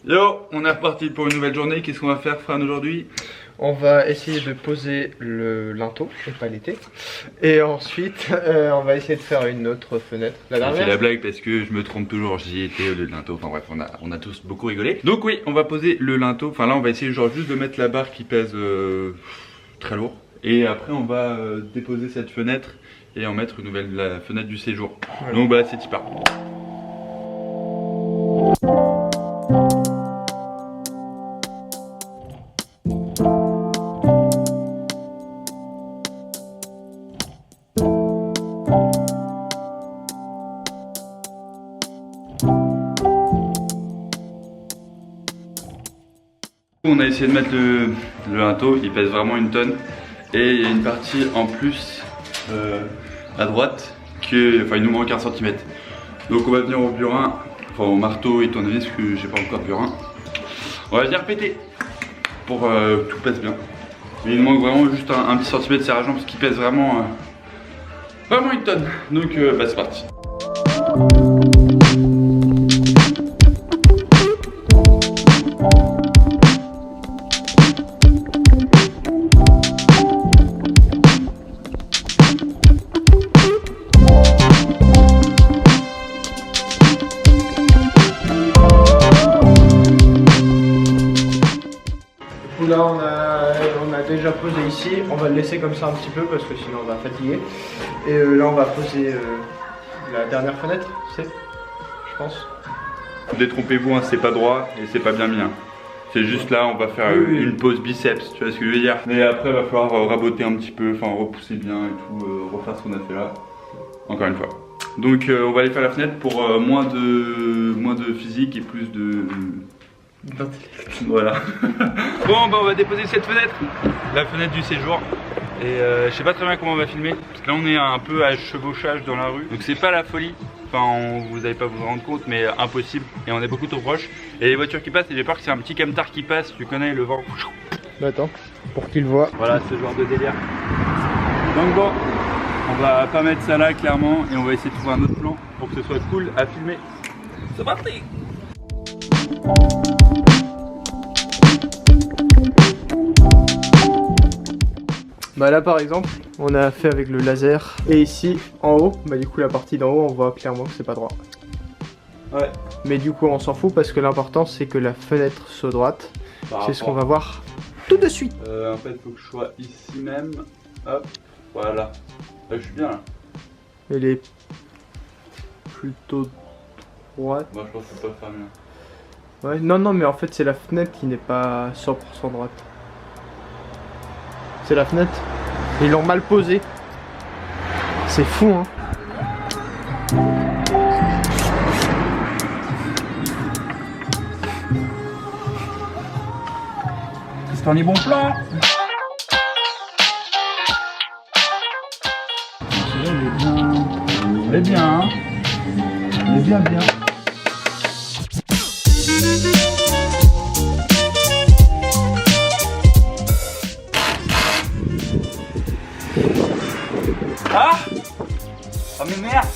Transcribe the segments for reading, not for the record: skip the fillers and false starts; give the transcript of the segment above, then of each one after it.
Yo, on est reparti pour une nouvelle journée. Qu'est-ce qu'on va faire, Fran, aujourd'hui? On va essayer de poser le linteau, et pas l'été. Et ensuite, on va essayer de faire une autre fenêtre. La dernière. C'est la blague parce que je me trompe toujours, j'y étais au lieu de linteau. Enfin bref, on a tous beaucoup rigolé. Donc oui, on va poser le linteau. Enfin là, on va essayer genre juste de mettre la barre qui pèse très lourd. Et après, on va déposer cette fenêtre et en mettre une nouvelle, la fenêtre du séjour. Voilà. Donc bah, c'est y part. On a essayé de mettre le linteau, il pèse vraiment une tonne. Et il y a une partie en plus à droite que, enfin il nous manque 1 cm. Donc on va venir au burin, enfin au marteau et tournevis parce que j'ai pas encore de burin. On va venir péter pour que tout pèse bien. Mais il nous manque vraiment juste un petit centimètre de serrage parce qu'il pèse vraiment une tonne. Donc bah c'est parti. Là on a déjà posé ici, on va le laisser comme ça un petit peu parce que sinon on va fatiguer. Et là on va poser la dernière fenêtre, je pense. Détrompez-vous, hein, c'est pas droit et c'est pas bien mis. Hein. C'est juste là, on va faire une pose biceps, tu vois ce que je veux dire. Mais après il va falloir raboter un petit peu, enfin repousser bien et tout, refaire ce qu'on a fait là. Encore une fois. Donc on va aller faire la fenêtre pour moins de physique et plus de... Voilà. Bon bah on va déposer cette fenêtre, la fenêtre du séjour. Et je sais pas très bien comment on va filmer parce que là on est un peu à chevauchage dans la rue. Donc c'est pas la folie. Enfin vous allez pas vous rendre compte mais impossible. Et on est beaucoup trop proche. Et les voitures qui passent et j'ai peur que c'est un petit camtar qui passe. Tu connais le vent. Bah attends, pour qu'il voit. Voilà ce genre de délire. Donc bon, on va pas mettre ça là clairement. Et on va essayer de trouver un autre plan pour que ce soit cool à filmer. C'est parti. Bah là par exemple on a fait avec le laser et ici en haut, bah du coup la partie d'en haut on voit clairement que c'est pas droit. Ouais. Mais du coup on s'en fout parce que l'important c'est que la fenêtre soit droite. C'est ce qu'on va voir tout de suite. En fait il faut que je sois ici même. Hop, voilà. Là je suis bien là. Elle est plutôt droite. Moi je pense que c'est pas faire mieux. Ouais, non mais en fait c'est la fenêtre qui n'est pas 100% droite. C'est la fenêtre. Ils l'ont mal posée. C'est fou hein. Est-ce qu'on est bon plan? On est bien hein. On est bien. Ah! Oh mais merde!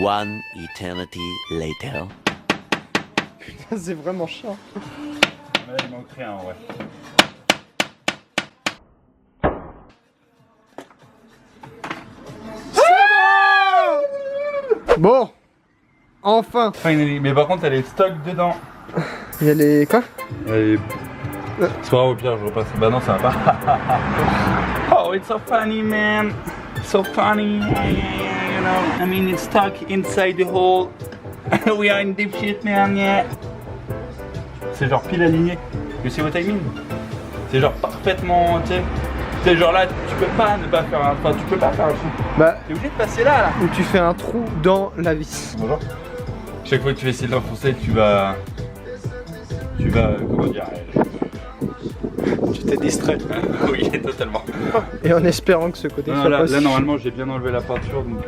One eternity later. Putain c'est vraiment chiant. Ouais, il manque rien ouais. Bon, enfin. Finally. Mais par contre elle est stock dedans. Il y a les quoi? C'est pas grave au pire je repasse. Bah non ça va pas. Oh it's so funny man. So funny. You know. I mean it's stuck inside the hole. We are in deep shit man yeah. C'est genre pile aligné. You see what I mean? C'est genre parfaitement, tu sais. C'est genre là, tu peux pas ne pas faire un... Enfin, tu peux pas faire un trou. Bah, t'es obligé de passer là. Où tu fais un trou dans la vis. Bonjour. Chaque fois que tu vas essayer de l'enfoncer, tu vas tu vas, comment dire, Tu t'es distrait. oui, totalement. Et en espérant que ce côté Non, soit là, pas là, normalement j'ai bien enlevé la peinture donc.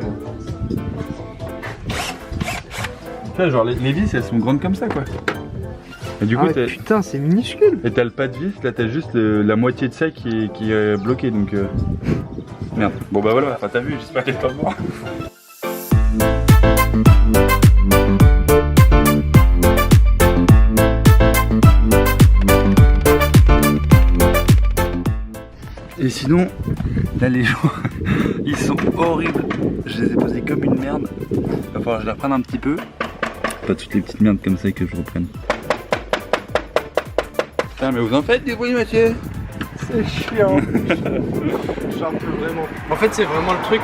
Là, genre les vis elles sont grandes comme ça quoi. Et du coup Ah, putain, c'est minuscule. et t'as le pas de vis, là t'as juste la moitié de ça qui est bloqué donc. Merde. Bon bah voilà, enfin t'as vu, j'espère que t'es pas mort. Et sinon, là les gens, ils sont horribles. Je les ai posés comme une merde. Va falloir que je les reprenne un petit peu. Pas toutes les petites merdes comme ça que je reprenne. Putain, mais vous en faites des bruits, Mathieu? C'est chiant. J'en peux vraiment. En fait, c'est vraiment le truc,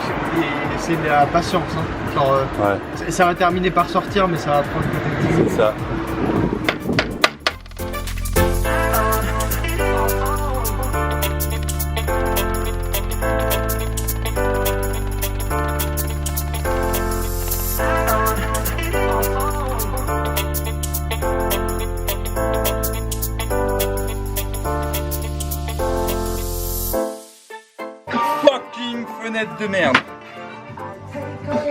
c'est la patience. Hein. Genre, Ouais. ça va terminer par sortir, mais ça va prendre peut-être 10 jours. C'est ça. Fucking fenêtre de merde.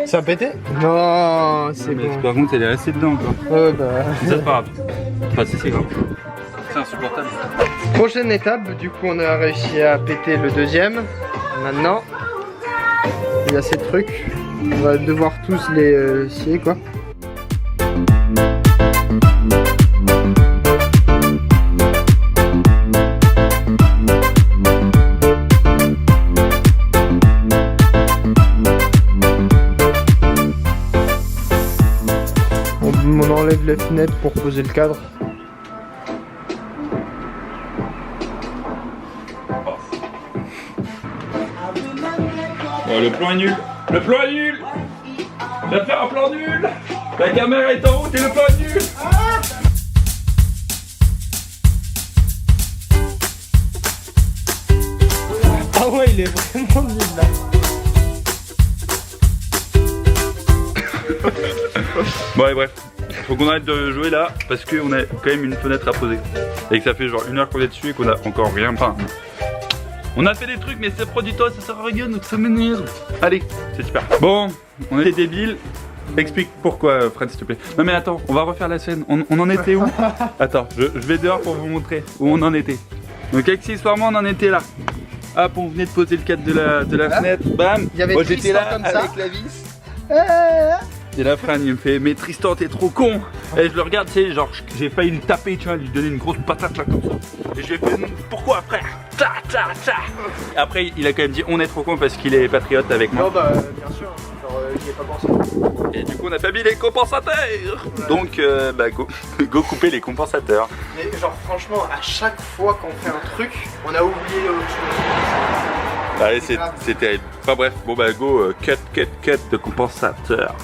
Ça a pété? Non, c'est Mais bon. par contre, elle est restée dedans encore. Ouais, bah. Ça, c'est pas grave. Enfin, si, c'est grave. C'est insupportable. Prochaine étape, du coup, on a réussi à péter le deuxième. Maintenant, il y a ces trucs. On va devoir tous les scier, quoi. On enlève les fenêtres pour poser le cadre. Oh, le plan est nul. Le plan est nul. Je vais faire un plan nul. La caméra est en route et le plan est nul. Ah ouais, il est vraiment nul là. Bon, et bref. Faut qu'on arrête de jouer là parce qu'on a quand même une fenêtre à poser. Et que ça fait genre 1 heure qu'on est dessus et qu'on a encore rien. Enfin, on a fait des trucs, mais c'est produit toi, ça sert à rien donc ça m'énerve. Allez, c'est super. Bon, on est débiles. Explique pourquoi, Fred, s'il te plaît. Non, mais attends, on va refaire la scène. On en était où? Attends, je vais dehors pour vous montrer où on en était. Donc, accessoirement, on en était là. Hop, on venait de poser le cadre de la fenêtre. Bam! Il y avait Moi, j'étais Tristan là comme ça. avec la vis. Et là, Fran, il me fait, mais Tristan, t'es trop con. Et je le regarde, tu sais, genre, j'ai failli le taper, tu vois, lui donner une grosse patate là, comme ça. Et je lui ai fait, pourquoi, frère? Ta, ta, ta. Et après, il a quand même dit, on est trop con parce qu'il est patriote avec moi. Non, bah, bien sûr, genre, j'y ai pas pensé. Et du coup, on a pas mis les compensateurs. Donc, bah, go couper les compensateurs. Mais, genre, franchement, à chaque fois qu'on fait un truc, on a oublié autre chose. Allez, c'est terrible. Enfin, bref, bon, bah, go, cut de compensateur.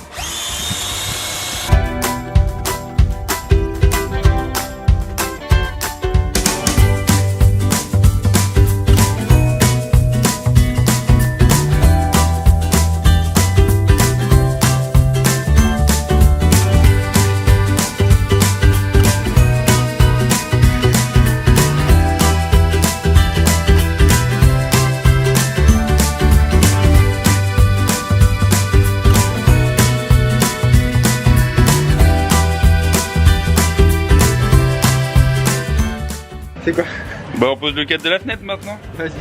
C'est quoi? Bah, on pose le cadre de la fenêtre maintenant. Vas-y.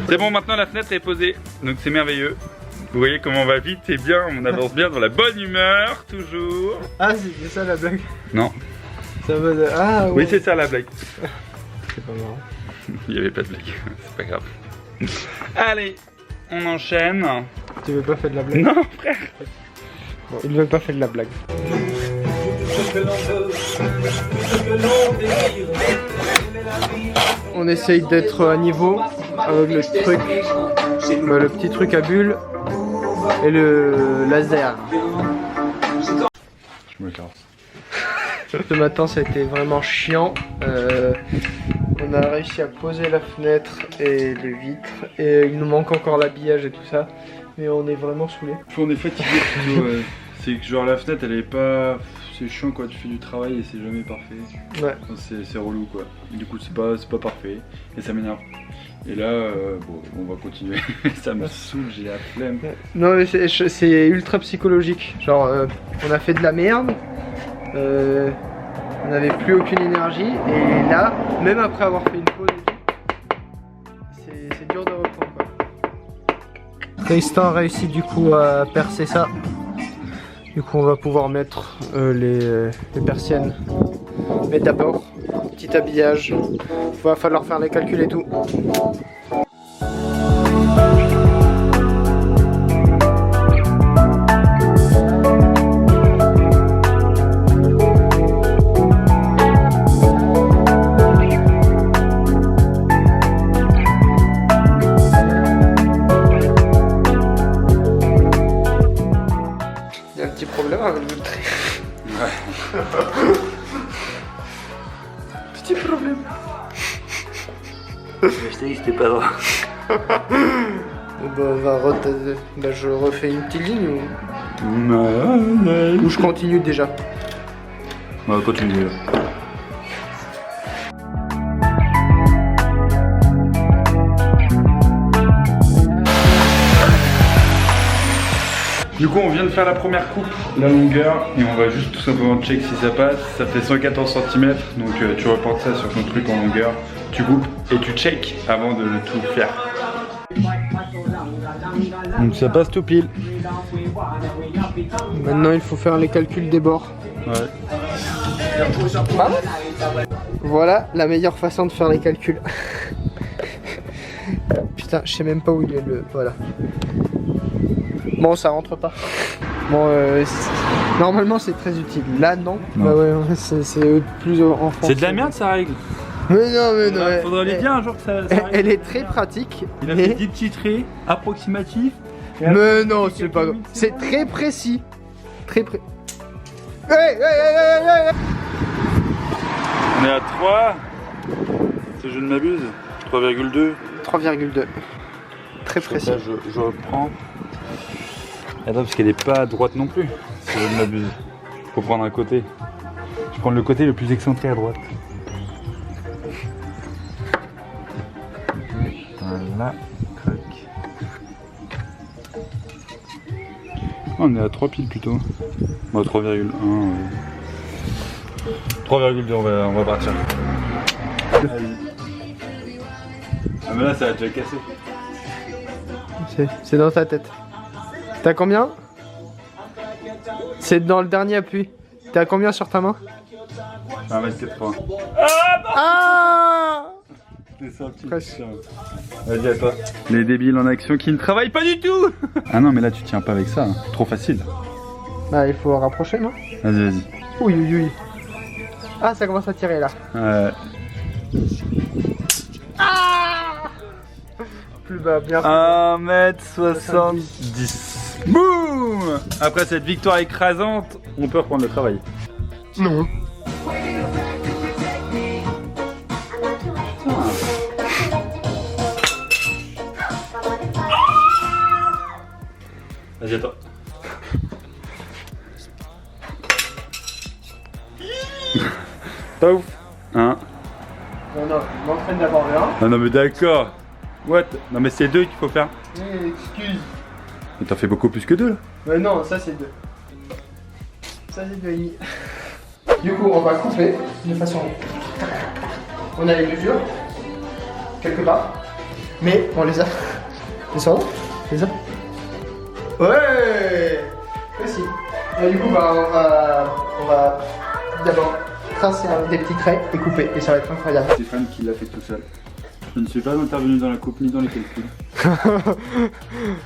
C'est bon, maintenant la fenêtre est posée, donc c'est merveilleux. Vous voyez comment on va vite et bien, on avance bien dans la bonne humeur, toujours. Ah, c'est ça la blague? Non. Ça va de... Ah, ouais. Oui, c'est ça la blague. C'est pas marrant. Il n'y avait pas de blague, c'est pas grave. Allez, on enchaîne. Tu veux pas faire de la blague? Non, frère. Bon, il veut pas faire de la blague. On essaye d'être à niveau avec le truc, le petit truc à bulles et le laser. Je me casse. Ce matin, ça a été vraiment chiant. On a réussi à poser la fenêtre et les vitres. Et il nous manque encore l'habillage et tout ça. mais on est vraiment saoulé. On est fatigué plutôt. C'est que genre la fenêtre elle est pas. C'est chiant quoi, tu fais du travail et c'est jamais parfait. Ouais. Enfin, c'est relou quoi. Du coup c'est pas parfait et ça m'énerve. Et là, bon, on va continuer. Ça me saoule, j'ai la flemme. Non mais c'est ultra psychologique. Genre on a fait de la merde, on n'avait plus aucune énergie et là, même après avoir fait une pause et tout, c'est dur de reprendre quoi. Tristan a réussi du coup à percer ça. Du coup on va pouvoir mettre les persiennes. Mettre d'abord, petit habillage. Il va falloir faire les calculs et tout. Il y a un petit problème avec le trait. Ouais. Petit problème. Je t'ai dit que c'était pas droit. Je refais une petite ligne Ouais. ou je continue déjà. On va continuer. Du coup on vient de faire la première coupe, la longueur, et on va juste tout simplement check si ça passe. Ça fait 114 cm, donc tu reportes ça sur ton truc en longueur, tu coupes et tu check avant de tout faire. Donc ça passe tout pile. Maintenant il faut faire les calculs des bords. Ouais. Voilà la meilleure façon de faire les calculs. Putain, je sais même pas où il est le... Voilà. Bon, ça rentre pas. Bon, normalement c'est très utile. Là, non. Non. Bah ouais, c'est plus en France. C'est de la merde sa règle. Mais non, mais non. Faudrait lui dire un jour que ça Elle est très pratique. Il a mais... fait 10 petits traits approximatifs. Mais non, c'est pas... C'est très précis. Très précis. On est à 3. Si je ne m'abuse. 3,2. 3,2. Très précis. Là, je reprends. Attends, parce qu'elle est pas à droite non plus. Si je ne m'abuse. Faut prendre un côté. Je prends le côté le plus excentré à droite. Voilà. Crac. On est à 3 piles plutôt. Bon, 3,1. 3,2, on va partir. Ah mais là ça a déjà cassé. C'est dans ta tête. T'as combien? C'est dans le dernier appui. T'as combien sur ta main? 1m80. Ah! T'es sorti. Presque. Vas-y à toi. Les débiles en action qui ne travaillent pas du tout. Ah non mais là tu tiens pas avec ça, hein. Trop facile. Bah il faut rapprocher, non? Vas-y. Oui, oui, oui. Ah, ça commence à tirer là. Ah! Plus bas, bien. 1m70. Boum! Après cette victoire écrasante, on peut reprendre le travail. Non. Vas-y à toi. Pas ouf. Hein? Non, non, je m'entraîne d'abord le 1. Ah non mais d'accord. What? Non mais c'est 2 qu'il faut faire. Excuse. Mais t'en fais beaucoup plus que 2 là. Mais non, ça c'est 2. Ça c'est 2,5. Du coup, on va couper de façon. On a les mesures, quelque part. Mais on les a. Descends, les a. Ouais! Merci. Et du coup, bah, on va d'abord tracer des petits traits et couper. Et ça va être incroyable. Stéphane qui l'a fait tout seul. Je ne suis pas intervenu dans la coupe ni dans les calculs.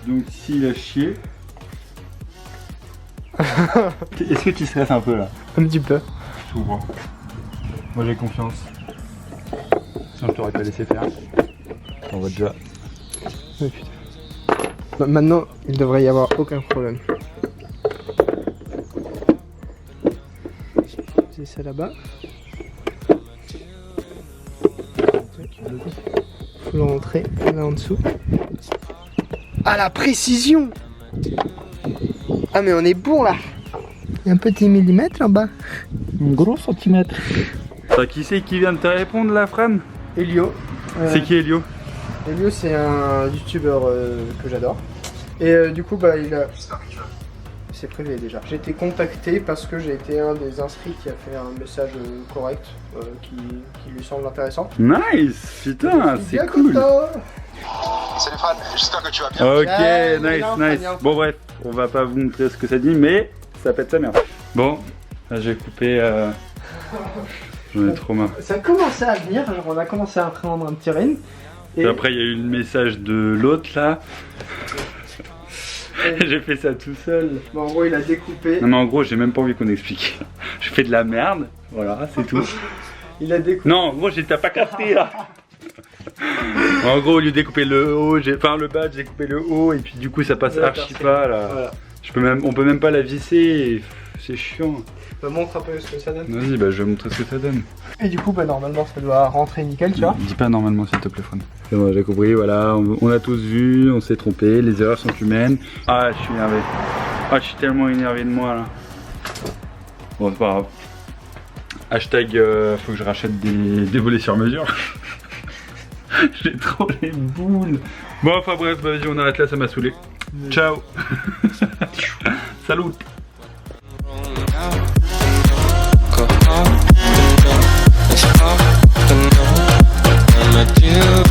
Donc s'il a chié... Est-ce que tu stresses un peu là? Un petit peu. Je comprends. Moi j'ai confiance. Sinon je t'aurais pas laissé faire. On va déjà... Oh, putain. Bah, maintenant, il devrait y avoir aucun problème. C'est ça là-bas. Faut l'entrer là en dessous. Ah, la précision! Ah, mais on est bon là! Il y a un petit millimètre en bas. Un gros centimètre. Qui c'est qui vient de te répondre là, Fran? Elio. C'est qui Elio? Elio, c'est un youtubeur que j'adore. Et du coup, bah, il a. C'est privé déjà. J'ai été contacté parce que j'ai été un des inscrits qui a fait un message correct qui lui semble intéressant. Nice! Putain, c'est Bien cool! content. Salut Fran, j'espère que tu vas bien. Ok, Ouais, nice, non, nice. bien. Bon, bref, on va pas vous montrer ce que ça dit, mais ça pète sa merde. Bon, là j'ai coupé. J'en ai trop marre. Ça commençait à venir, genre on a commencé à prendre un petit rythme. Et après, il y a eu le message de l'autre là. Et- J'ai fait ça tout seul. Bon, en gros, il a découpé. Non, mais en gros, j'ai même pas envie qu'on explique. Je fais de la merde, voilà, c'est tout. Il a découpé. Non, en gros, t'as pas capté là. En gros, au lieu de découper le haut, enfin le bas, j'ai découpé le haut et puis du coup, ça passe archi pas là. Voilà. On peut même pas la visser. Et c'est chiant. Bah, montre un peu ce que ça donne. Vas-y, bah je vais montrer ce que ça donne. Et du coup, bah, normalement, ça doit rentrer nickel, tu vois. Dis pas normalement s'il te plaît, Fran. C'est bon, j'ai compris, voilà, on a tous vu, on s'est trompé, les erreurs sont humaines. Ah, je suis énervé. Ah, je suis tellement énervé de moi là. Bon, c'est pas grave. Hashtag, faut que je rachète des volets sur mesure. J'ai trop les boules. Bon, enfin bref, vas-y, on arrête là, ça m'a saoulé. Ciao. Salut. It's hard to know. I'm a deal